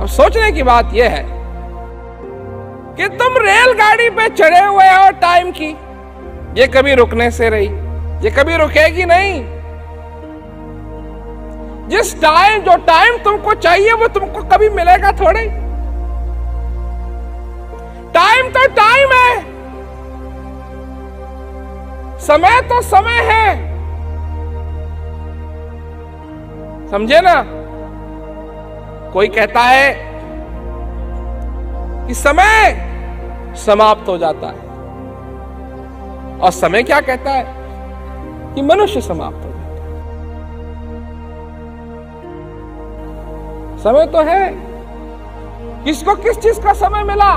अब सोचने की बात यह है कि तुम रेलगाड़ी पे चढ़े हुए हो टाइम की, ये कभी रुकने से रही, ये कभी रुकेगी नहीं। जो टाइम तुमको चाहिए वो तुमको कभी मिलेगा थोड़े। टाइम तो टाइम है, समय तो समय है, समझे ना। कोई कहता है कि समय समाप्त हो जाता है, और समय क्या कहता है कि मनुष्य समाप्त हो जाता है। समय तो है, किसको किस चीज का समय मिला?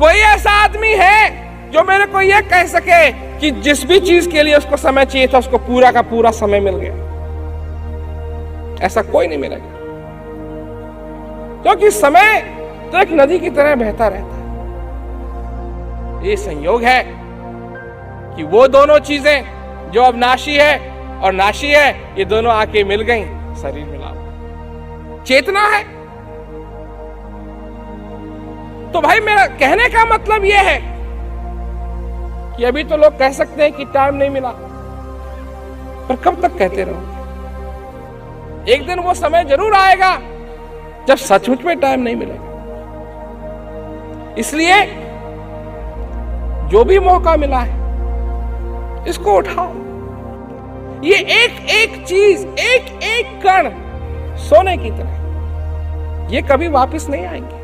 कोई ऐसा आदमी है जो मेरे को यह कह सके कि जिस भी चीज के लिए उसको समय चाहिए था उसको पूरा का पूरा समय मिल गया? ऐसा कोई नहीं मिलेगा, क्योंकि समय तो एक नदी की तरह बहता रहता है। ये संयोग है कि वो दोनों चीजें जो अब नाशी है और नाशी है, ये दोनों आके मिल गई, शरीर मिला, चेतना है। तो भाई मेरा कहने का मतलब यह है कि अभी तो लोग कह सकते हैं कि टाइम नहीं मिला, पर कब तक कहते रहोगे? एक दिन वो समय जरूर आएगा जब सचमुच में टाइम नहीं मिलेगा। इसलिए जो भी मौका मिला है इसको उठाओ। ये एक एक चीज, एक एक कण सोने की तरह, ये कभी वापस नहीं आएंगे।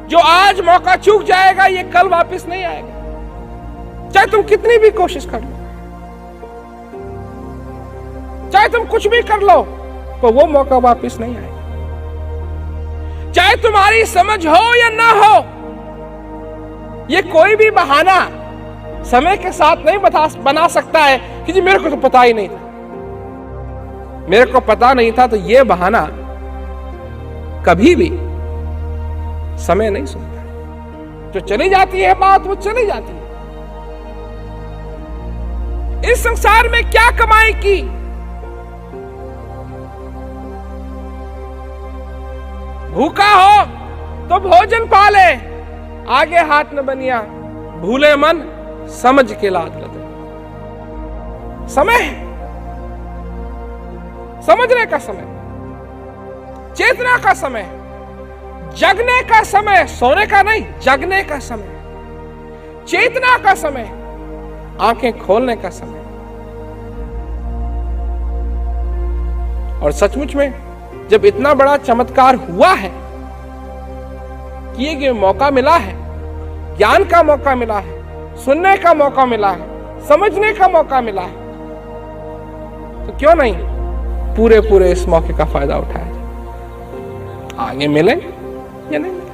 जो आज मौका चूक जाएगा ये कल वापस नहीं आएगा, चाहे तुम कितनी भी कोशिश कर लो, चाहे तुम कुछ भी कर लो, तो वो मौका वापस नहीं आएगा। चाहे तुम्हारी समझ हो या ना हो, ये कोई भी बहाना समय के साथ नहीं बना सकता है कि जी मेरे को तो पता ही नहीं था, मेरे को पता नहीं था। तो ये बहाना कभी भी समय नहीं सुनता। जो चली जाती है बात वो चली जाती है। इस संसार में क्या कमाई की? भूखा हो तो भोजन पाले, आगे हाथ न बनिया, भूले मन समझ के लाद लदे। समय, समझने का समय, चेतना का समय, जगने का समय, सोने का नहीं, जगने का समय, चेतना का समय, आंखें खोलने का समय। और सचमुच में जब इतना बड़ा चमत्कार हुआ है कि ये मौका मिला है, ज्ञान का मौका मिला है, सुनने का मौका मिला है, समझने का मौका मिला है, तो क्यों नहीं पूरे इस मौके का फायदा उठाया जाए? आगे मिले या नहीं मिले?